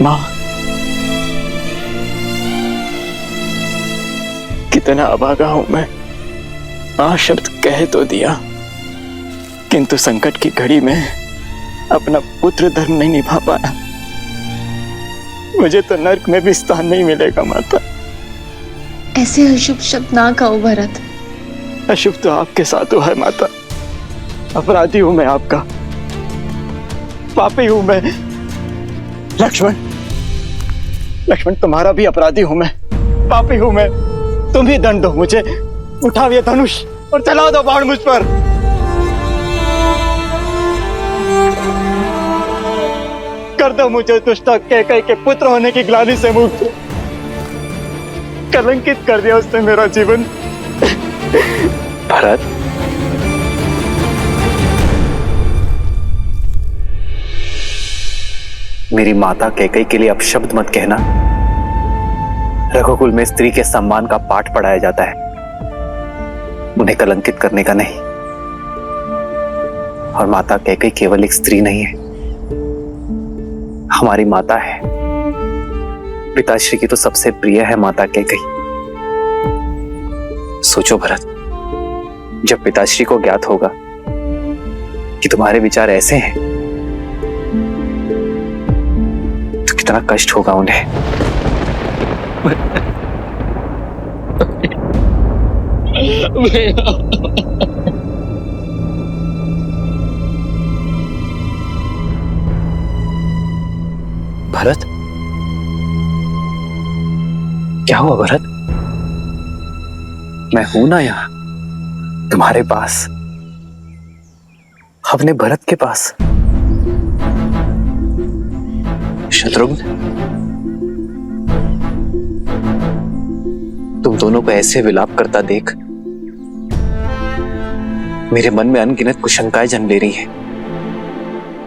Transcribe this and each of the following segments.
माँ, कितना अभागा हूं मैं। मां शब्द कह तो दिया, किंतु संकट की घड़ी में अपना पुत्र धर्म नहीं निभा पाया। मुझे तो नर्क में भी स्थान नहीं मिलेगा माता। ऐसे अशुभ शब्द ना कहो भरत। अशुभ तो आपके साथ हुआ है माता। अपराधी हूं मैं आपका, पापी हूं मैं। लक्ष्मण, लक्ष्मण तुम्हारा भी अपराधी हूं मैं, पापी हूं मैं। तुम ही दंड दो मुझे। उठाओ ये धनुष और चला दो बाण मुझ पर। कर दो मुझे दुष्टा कैकई के पुत्र होने की ग्लानि से मुक्त। कलंकित कर दिया उसने मेरा जीवन। भरत, मेरी माता कैकई के लिए अपशब्द मत कहना। रघुकुल में स्त्री के सम्मान का पाठ पढ़ाया जाता है, उन्हें कलंकित करने का नहीं। और माता कैकई केवल एक स्त्री नहीं है, हमारी माता है। पिताश्री की तो सबसे प्रिय है माता कैकई। सोचो भरत, जब पिताश्री को ज्ञात होगा कि तुम्हारे विचार ऐसे हैं तो कितना कष्ट होगा उन्हें। भरत, क्या हुआ भरत? मैं हूं ना यहां तुम्हारे पास, अपने भरत के पास। शत्रुघ्न, तुम दोनों को ऐसे विलाप करता देख मेरे मन में अनगिनत कुशंकाएं जन्म ले रही हैं।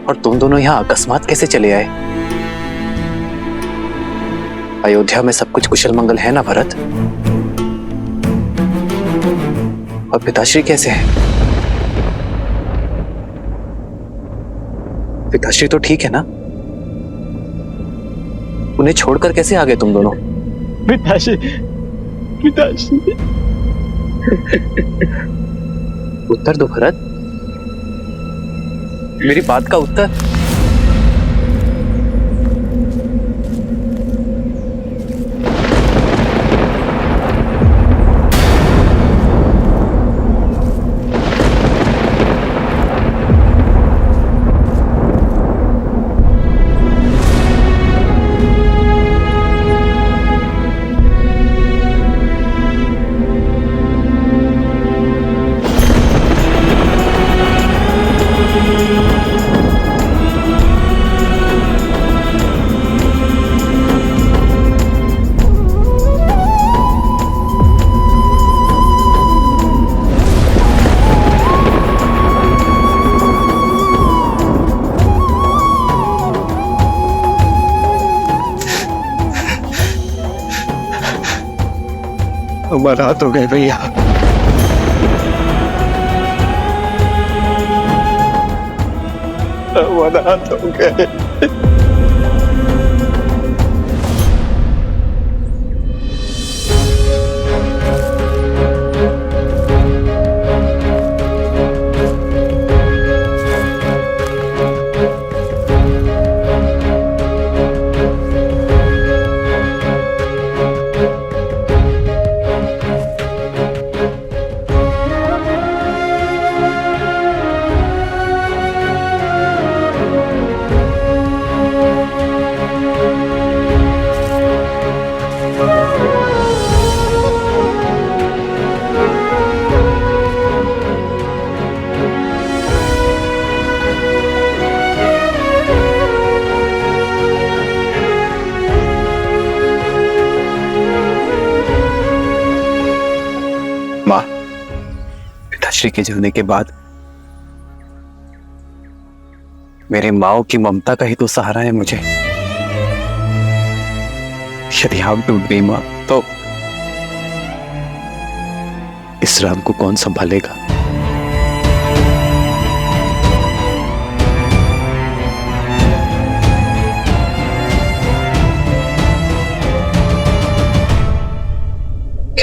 और तुम दोनों यहां अकस्मात कैसे चले आए? अयोध्या में सब कुछ कुशल मंगल है ना भरत? और पिताश्री कैसे हैं? पिताश्री तो ठीक है ना? उन्हें छोड़कर कैसे आ गए तुम दोनों? पिताश्री, पिताश्री। उत्तर दो भरत, मेरी बात का उत्तर। हमारा हाथ हो गए भैया। हमारा हाथ हो गए। मां, पिताश्री के जाने के बाद मेरे माओ की ममता का ही तो सहारा है मुझे। यदि आप टूट गई मां, तो इस राम को कौन संभालेगा?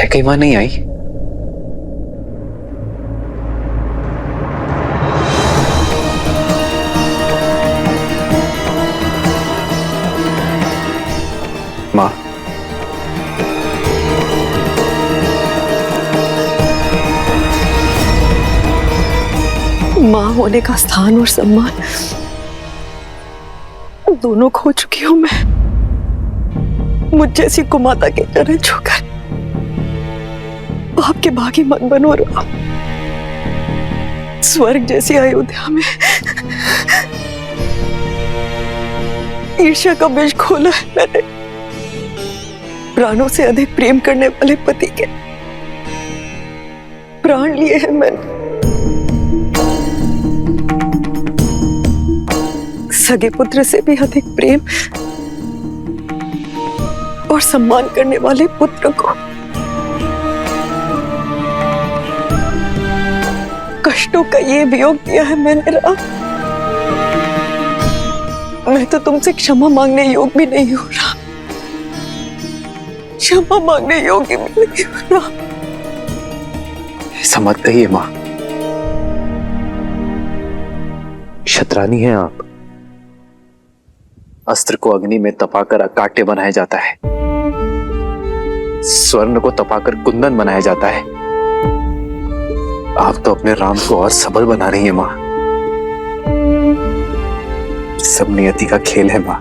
कैकेयी मां नहीं आई? मां, मां होने का स्थान और सम्मान दोनों खो चुकी हूं मैं। मुझ जैसी कुमाता के चरण छूकर आपके भागी मत बनो राम। स्वर्ग जैसी अयोध्या में ईर्ष्या का बीज खोला है मैंने। प्राणों से अधिक प्रेम करने वाले पति के प्राण लिए हैं मैंने। सगे पुत्र से भी अधिक प्रेम और सम्मान करने वाले पुत्र को कष्टों का ये वियोग दिया है मैंने राम। मैं तो तुमसे क्षमा मांगने योग्य भी नहीं हूं राम। क्षमा मांगने योग्य भी नहीं हूं राम। ऐसा मत कहिए मां। क्षत्रानी हैं आप। अस्त्र को अग्नि में तपाकर कांटे बनाया जाता है, स्वर्ण को तपाकर कुंदन बनाया जाता है। आप तो अपने राम को और सबल बना रही हैं मां। सब नियति का खेल है मां।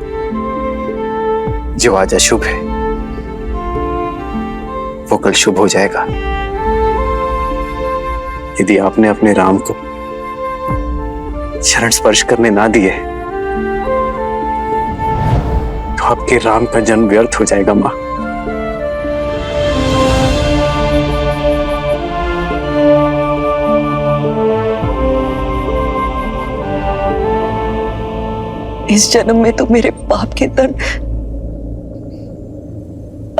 जो आज अशुभ है वो कल शुभ हो जाएगा। यदि आपने अपने राम को चरण स्पर्श करने ना दिए तो आपके राम का जन्म व्यर्थ हो जाएगा मां। इस जन्म में तो मेरे पाप के दंड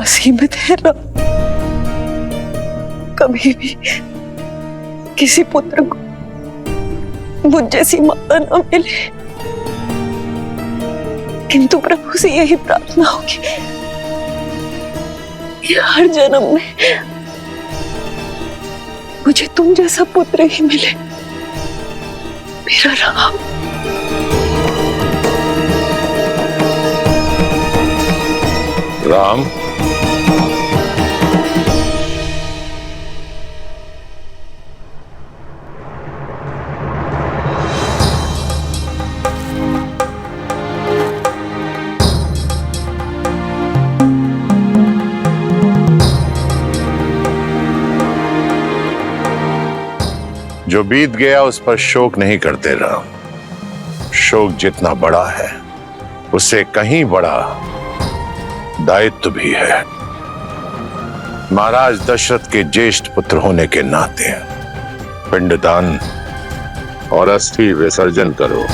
असीमित है राम। कभी भी किसी पुत्र को मुझ जैसी माता न मिले, किंतु प्रभु से यही प्रार्थना होगी कि हर जन्म में मुझे तुम जैसा पुत्र ही मिले मेरा राम। राम, जो बीत गया उस पर शोक नहीं करते राम। शोक जितना बड़ा है उससे कहीं बड़ा दायित्व भी है। महाराज दशरथ के ज्येष्ठ पुत्र होने के नाते पिंडदान और अस्थि विसर्जन करो।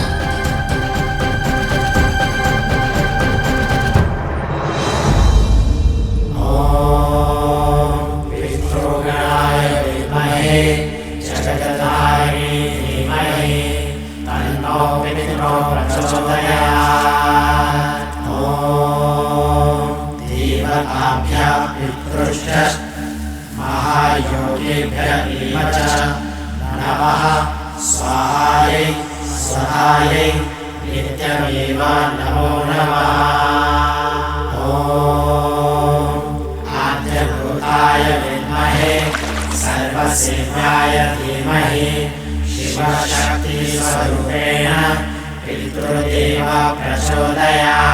सर्वसेव्याय धीमहि शिवशक्ति स्वरूपेण पितृदेव प्रचोदयात्।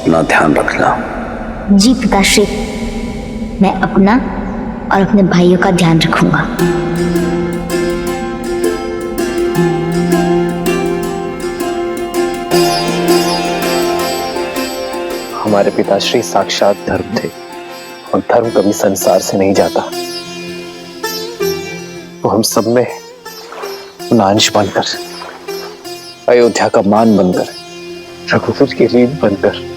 अपना ध्यान रखना। जी पिताश्री, मैं अपना और अपने भाइयों का ध्यान रखूंगा। हमारे पिताश्री साक्षात धर्म थे और धर्म कभी संसार से नहीं जाता। वो हम सब में अंश बनकर, अयोध्या का मान बनकर, रघुकुल की रीत बनकर।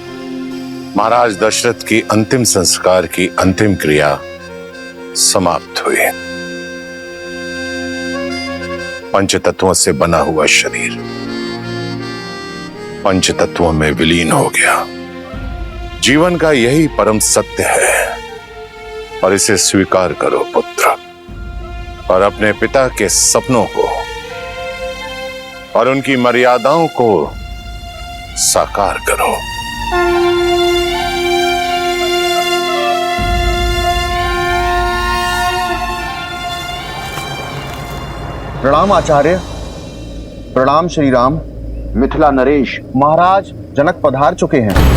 महाराज दशरथ की अंतिम संस्कार की अंतिम क्रिया समाप्त हुई। पंचतत्वों से बना हुआ शरीर पंचतत्वों में विलीन हो गया। जीवन का यही परम सत्य है और इसे स्वीकार करो पुत्र, और अपने पिता के सपनों को और उनकी मर्यादाओं को साकार करो। प्रणाम आचार्य, प्रणाम श्री राम। मिथिला नरेश, महाराज जनक पधार चुके हैं।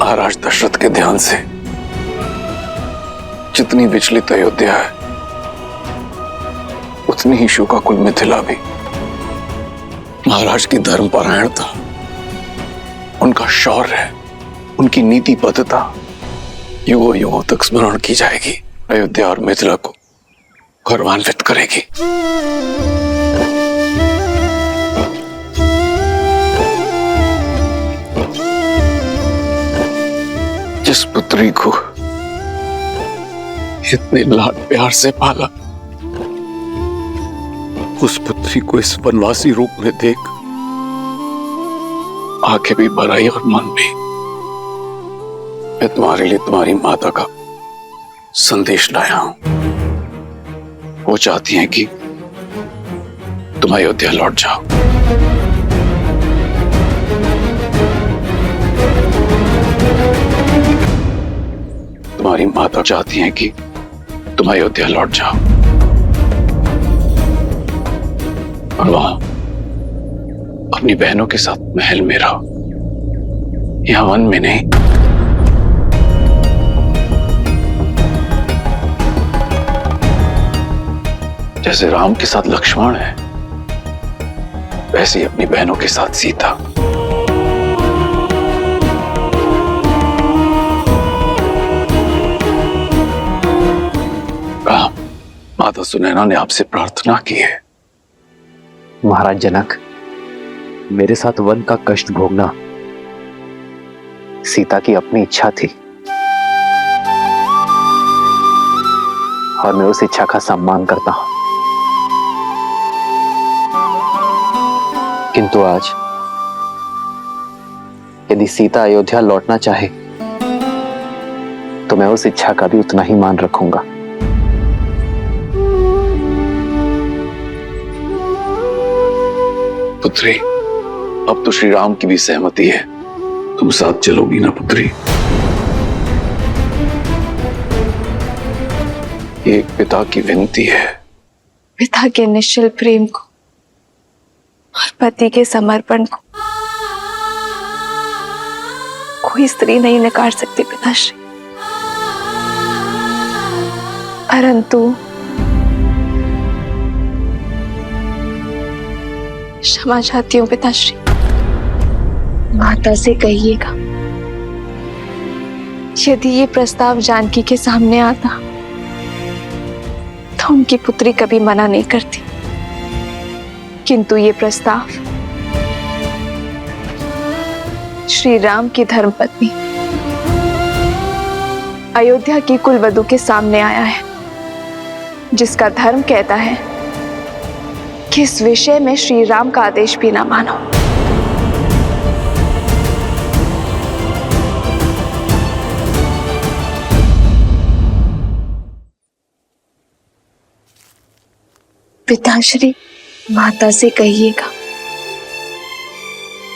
महाराज दशरथ के ध्यान से जितनी विचलित अयोध्या है, उतनी ही शोकाकुल मिथिला भी। महाराज की धर्मपरायणता, उनका शौर्य, उनकी नीतिबद्धता युगों युगों तक स्मरण की जाएगी। अयोध्या और मिथिला को गौरवान्वित करेगी। जिस पुत्री को इतने लाड प्यार से पाला, उस पुत्री को इस वनवासी रूप में देख आंखें भी भर आई और मन भी। मैं तुम्हारे लिए तुम्हारी माता का संदेश लाया हूं। वो चाहती हैं कि तुम अयोध्या लौट जाओ। तुम्हारी माता चाहती हैं कि तुम अयोध्या लौट जाओ और वहां अपनी बहनों के साथ महल में रहो, यहां वन में नहीं। जैसे राम के साथ लक्ष्मण है, वैसे ही अपनी बहनों के साथ सीता। माता सुनैना ने आपसे प्रार्थना की है। महाराज जनक, मेरे साथ वन का कष्ट भोगना सीता की अपनी इच्छा थी और मैं उस इच्छा का सम्मान करता हूं। किंतु आज यदि सीता अयोध्या लौटना चाहे तो मैं उस इच्छा का भी उतना ही मान रखूंगा। पुत्री, अब तो श्री राम की भी सहमति है। तुम साथ चलोगी ना पुत्री? एक पिता की विनती है। पिता के निश्चल प्रेम को और पति के समर्पण को कोई स्त्री नहीं नकार सकती पिताश्री। परंतु क्षमा चाहती हूँ पिताश्री। माता से कहिएगा यदि ये प्रस्ताव जानकी के सामने आता तो उनकी पुत्री कभी मना नहीं करती, किंतु ये प्रस्ताव श्री राम की धर्मपत्नी अयोध्या की कुलवधू के सामने आया है, जिसका धर्म कहता है कि इस विषय में श्री राम का आदेश भी ना मानो। पिताश्री, माता से कहिएगा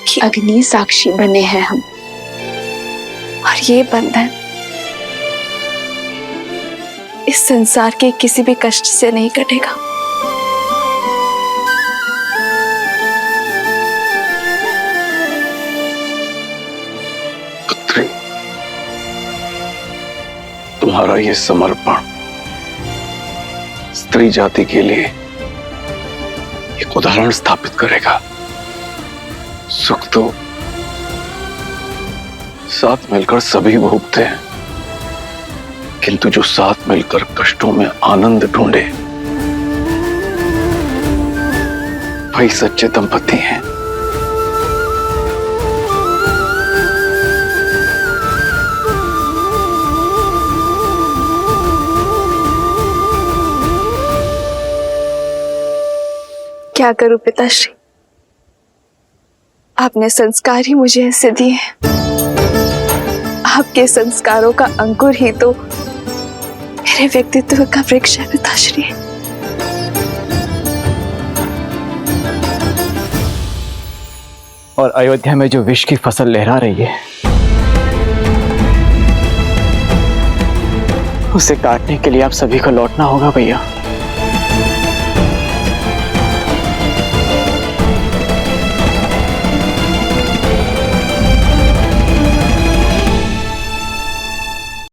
कि अग्नि साक्षी बने हैं हम, और ये बंधन इस संसार के किसी भी कष्ट से नहीं कटेगा। पुत्री, तुम्हारा ये समर्पण स्त्री जाति के लिए एक उदाहरण स्थापित करेगा। सुख तो साथ मिलकर सभी भोगते हैं, किंतु जो साथ मिलकर कष्टों में आनंद ढूंढे वही सच्चे दंपति हैं। क्या करूं पिताश्री, आपने संस्कार ही मुझे ऐसे दिए हैं। आपके संस्कारों का अंकुर ही तो मेरे व्यक्तित्व का वृक्ष है पिताश्री। और अयोध्या में जो विष की फसल लहरा रही है उसे काटने के लिए आप सभी को लौटना होगा भैया।